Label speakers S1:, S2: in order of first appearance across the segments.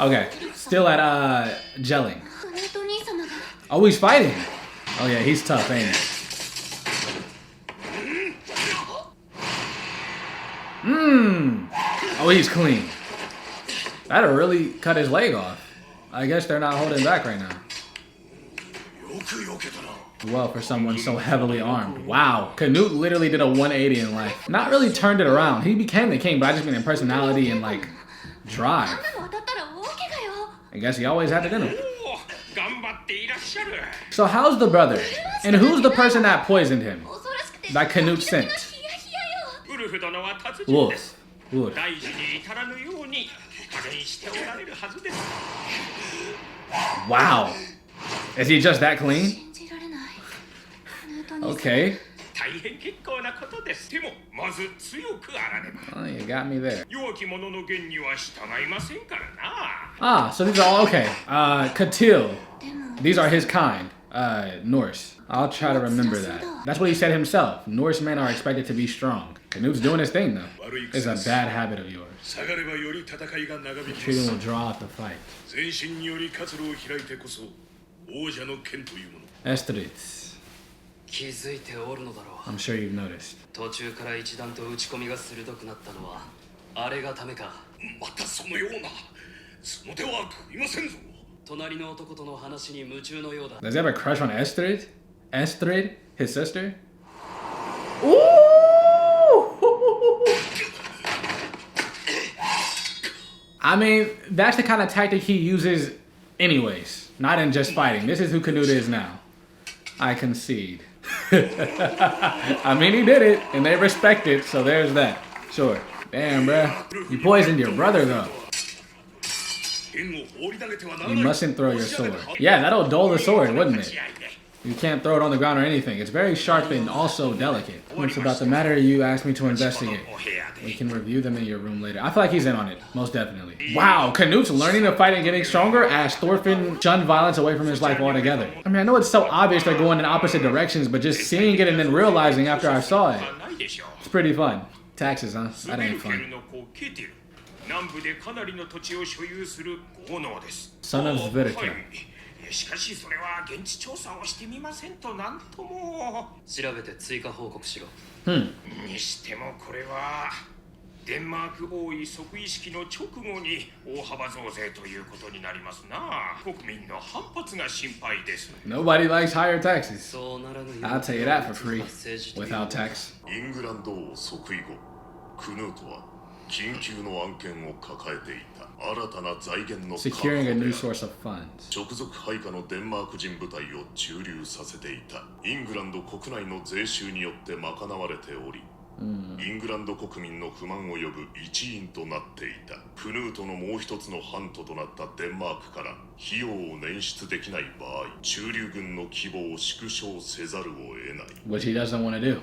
S1: Okay, still at gelling. Oh, he's fighting. Oh yeah, he's tough, ain't he? Oh, he's clean. That'll really cut his leg off. I guess they're not holding back right now. Well, for someone so heavily armed. Wow, Canute literally did a 180 in life. Not really turned it around. He became the king, but I just mean in personality and like drive. I guess he always had it in him. So how's the brother? And who's the person that poisoned him? That Canute sent? Wolf. Wolf. Wow. Is he just that clean? Okay. Oh, you got me there. Ah, so these are all okay. Katil. These are his kind. Norse. I'll try to remember that. That's what he said himself. Norse men are expected to be strong. Canute's doing his thing though. It's a bad habit of yours. Retreating will draw out the fight. Estrid. I'm sure you've noticed. Does he have a crush on Estrid? Estrid? His sister? Ooh! I mean, that's the kind of tactic he uses anyways. Not in just fighting. This is who Canute is now. I concede. I mean, he did it, and they respect it, so there's that. Sure. Damn, bruh. You poisoned your brother, though. You mustn't throw your sword. Yeah, that'll dull the sword, wouldn't it? You can't throw it on the ground or anything. It's very sharp and also delicate. It's about the matter you asked me to investigate. We can review them in your room later. I feel like he's in on it, most definitely. Wow, Canute's learning to fight and getting stronger as Thorfinn shunned violence away from his life altogether. I mean, I know it's so obvious they're going in opposite directions, but just seeing it and then realizing after I saw it, it's pretty fun. Taxes, huh? That ain't fun. Son of Zvirka. Nobody likes higher taxes. I'll tell you that for free, without tax. Securing a new source of funds. Which he doesn't want to do.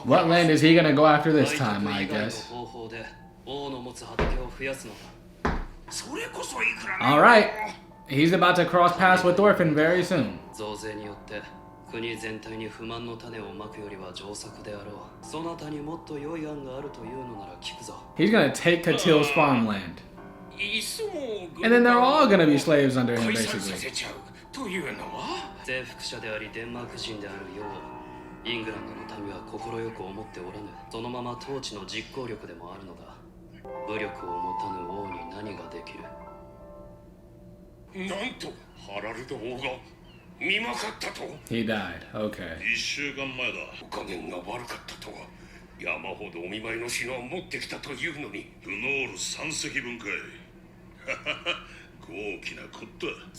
S1: What land is he gonna go after this time, I guess? Alright, he's about to cross paths with Thorfinn very soon. He's gonna take Katil's farmland. And then they're all gonna be slaves under him, basically. He died. Okay.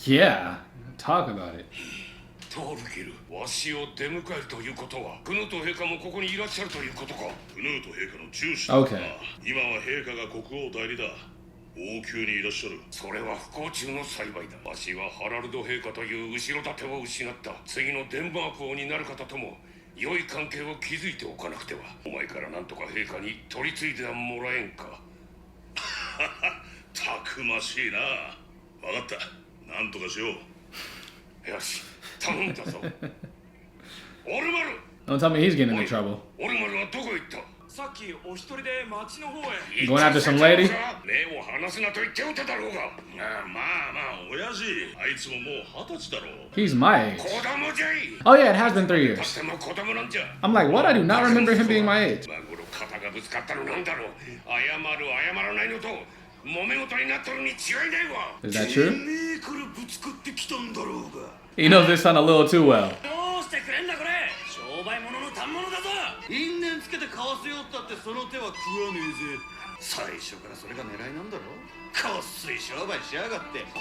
S1: Yeah, talk about it. Okay. Don't tell me he's getting into trouble. Going after some lady? He's my age. Oh yeah, it has been 3 years. I'm like, what? I do not remember him being my age. Is that true? He knows this son a little too well.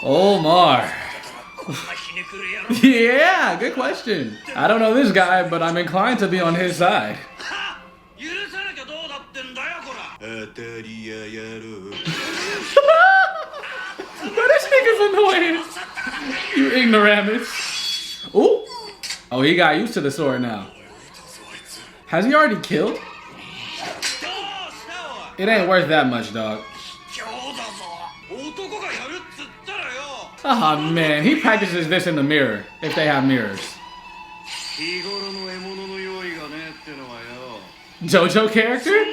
S1: Omar. Yeah, good question. I don't know this guy, but I'm inclined to be on his side. This nigga's annoying. You ignoramus. Ooh. Oh, he got used to the sword now. Has he already killed? It ain't worth that much, dog. Oh man, he practices this in the mirror, if they have mirrors. JoJo character?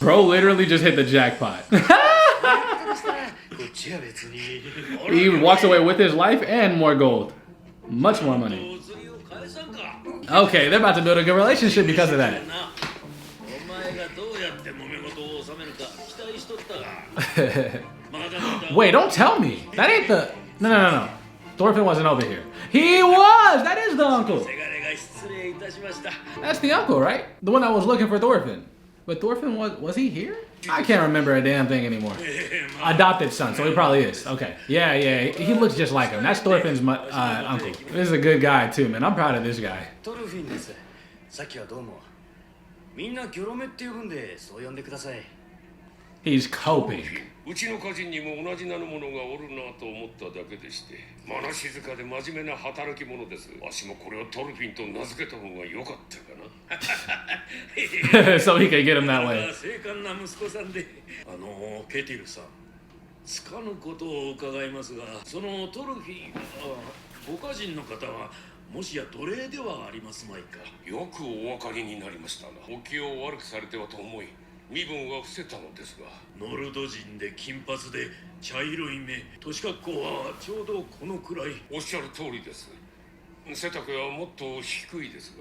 S1: Bro literally just hit the jackpot. He walks away with his life and more gold. Much more money. Okay, they're about to build a good relationship because of that. Wait, don't tell me. That ain't the... No. Thorfinn wasn't over here. He was! That is the uncle. That's the uncle, right? The one that was looking for Thorfinn. But Thorfinn was he here? I can't remember a damn thing anymore. Adopted son, so he probably is. Okay. Yeah. He looks just like him. That's Thorfinn's uncle. This is a good guy too, man. I'm proud of this guy. He's coping. So he could get him that way.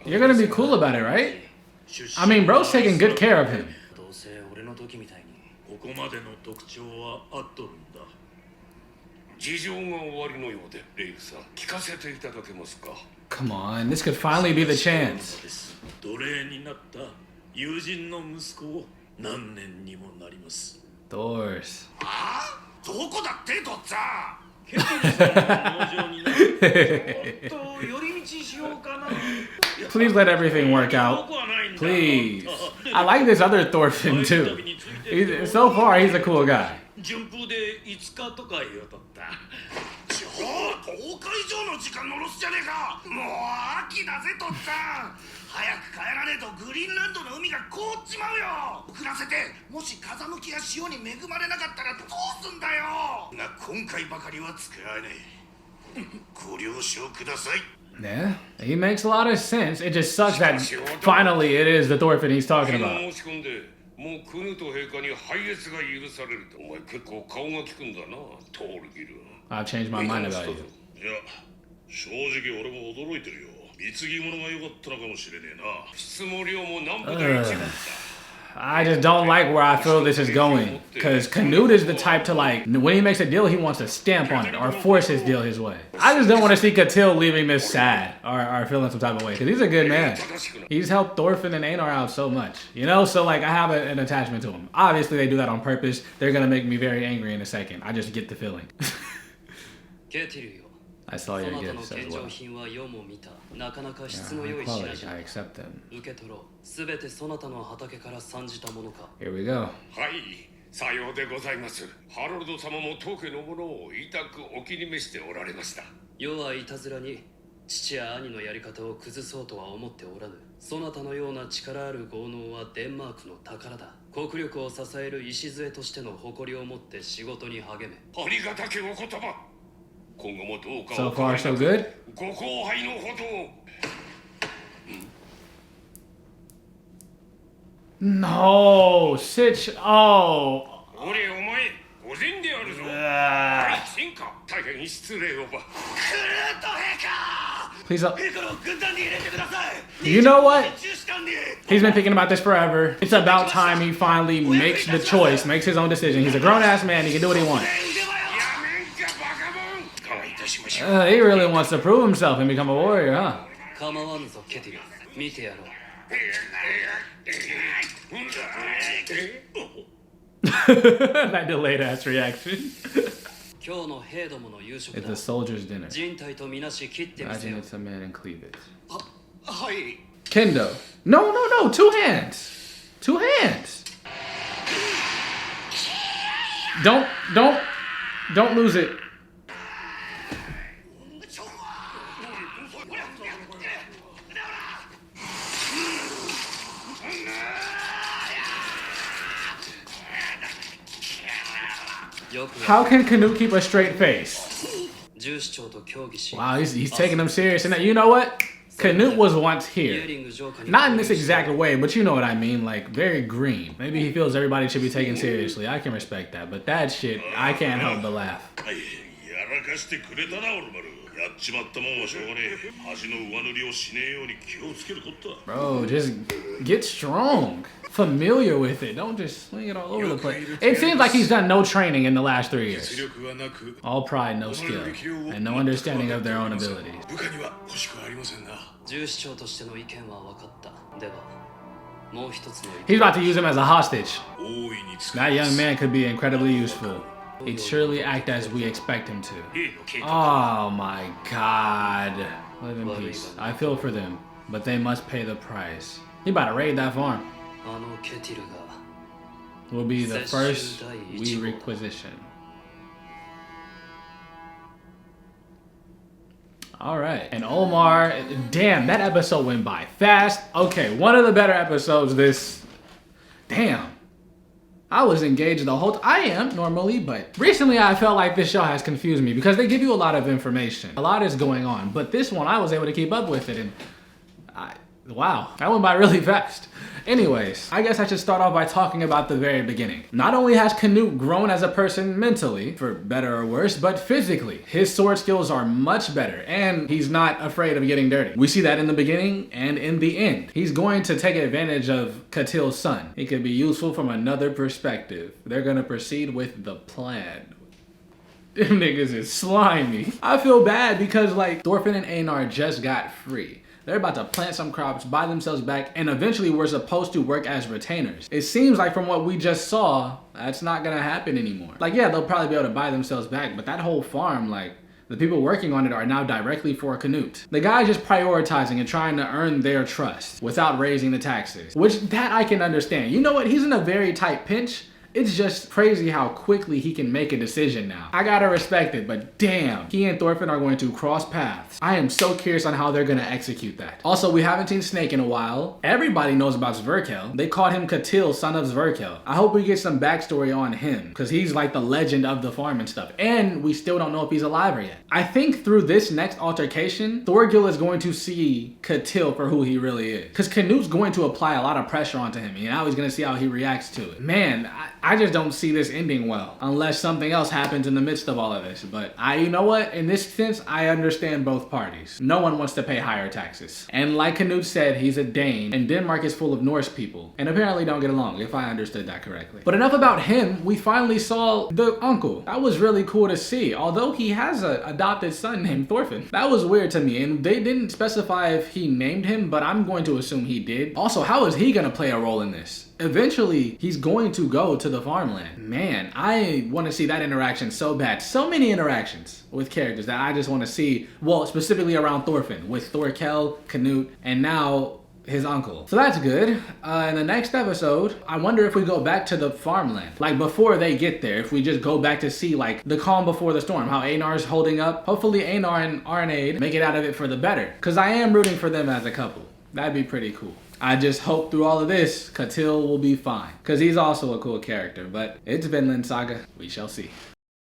S1: You're gonna be cool about it, right? I mean, bro's taking good care of him. Come on, this could finally be the chance. Doors. Please let everything work out. Please. I like this other Thorfinn too. So far, he's a cool guy. Yeah, he makes a lot of sense. It just sucks that finally it is the Thorfinn he's talking about. I've changed my mind about you. I just don't like where I feel this is going. Because Canute is the type to like, when he makes a deal, he wants to stamp on it or force his deal his way. I just don't want to see Catil leaving this sad or feeling some type of way. Because he's a good man. He's helped Thorfinn and Einar out so much. You know, so like I have an attachment to him. Obviously they do that on purpose. They're going to make me very angry in a second. I just get the feeling. I saw your gifts as well. Yeah, quality. I accept them. Here we go.
S2: さようでございます。ハロルド様も当家のものを痛くお気に召しておられました。
S3: 世はいたずらに父や兄のやり方を崩そうとは思っておらぬ。そなたのような力ある豪農はデンマークの宝だ。国力を支える礎としての誇りを持って仕事に励め。
S2: ありがたきお言葉。今後もどうか
S1: So far, so good?
S2: ご後輩のほどを。
S1: No, Sitch. Oh.
S2: 俺お前、御前であるぞ。はい、進化。大変失礼をば。クルトヘカ。
S1: Please. You know what? He's been thinking about this forever. It's about time he finally makes the choice, makes his own decision. He's a grown-ass man. He can do what he wants. He really wants to prove himself and become a warrior, huh? That delayed ass reaction. It's a soldier's dinner. Imagine it's a man in cleavage. Kendo. No. 2 hands. 2 hands. Don't lose it. How can Canute keep a straight face? Wow, he's taking them serious. And you know what? Canute was once here. Not in this exact way, but you know what I mean. Like, very green. Maybe he feels everybody should be taken seriously. I can respect that. But that shit, I can't help but laugh. Bro, just get strong. Familiar with it. Don't just swing it all over the place. It seems like he's done no training in the last 3 years. All pride, no skill, and no understanding of their own abilities. He's about to use him as a hostage. That young man could be incredibly useful. He'd surely act as we expect him to. Oh my god. Live in peace. I feel for them, but they must pay the price. He about to raid that farm. Will be the first we requisition. Alright. And Omar, damn, that episode went by fast. Okay, one of the better episodes this. Damn. I was engaged the whole time. I am normally, but recently I felt like this show has confused me because they give you a lot of information. A lot is going on, but this one I was able to keep up with it, and wow, that went by really fast. Anyways, I guess I should start off by talking about the very beginning. Not only has Canute grown as a person mentally, for better or worse, but physically. His sword skills are much better, and he's not afraid of getting dirty. We see that in the beginning and in the end. He's going to take advantage of Catil's son. He could be useful from another perspective. They're gonna proceed with the plan. Them niggas is slimy. I feel bad because like Thorfinn and Einar just got free. They're about to plant some crops, buy themselves back, and eventually we're supposed to work as retainers. It seems like from what we just saw, that's not gonna happen anymore. Like, yeah, they'll probably be able to buy themselves back, but that whole farm, like, the people working on it are now directly for Canute. The guy's just prioritizing and trying to earn their trust without raising the taxes, which that I can understand. You know what? He's in a very tight pinch. It's just crazy how quickly he can make a decision now. I gotta respect it, but damn, he and Thorfinn are going to cross paths. I am so curious on how they're gonna execute that. Also, we haven't seen Snake in a while. Everybody knows about Sverkel. They called him Catil, son of Sverkel. I hope we get some backstory on him, because he's like the legend of the farm and stuff. And we still don't know if he's alive yet. I think through this next altercation, Thorgil is going to see Catil for who he really is. Because Canute's going to apply a lot of pressure onto him, and now he's gonna see how he reacts to it. Man, I just don't see this ending well, unless something else happens in the midst of all of this. But you know what? In this sense, I understand both parties. No one wants to pay higher taxes. And like Canute said, he's a Dane, and Denmark is full of Norse people, and apparently don't get along, if I understood that correctly. But enough about him. We finally saw the uncle. That was really cool to see, although he has an adopted son named Thorfinn. That was weird to me, and they didn't specify if he named him, but I'm going to assume he did. Also, how is he gonna play a role in this? eventually he's going to go to the farmland. Man, I want to see that interaction so bad. So many interactions with characters that I just want to see, well, specifically around Thorfinn, with Thorkel, Canute, and now his uncle. So that's good. In the next episode, I wonder if we go back to the farmland. Like before they get there, if we just go back to see like the calm before the storm, how Einar's holding up. Hopefully Einar and Arnheid make it out of it for the better. Because I am rooting for them as a couple. That'd be pretty cool. I just hope through all of this, Catil will be fine. Because he's also a cool character. But it's Vinland Saga. We shall see.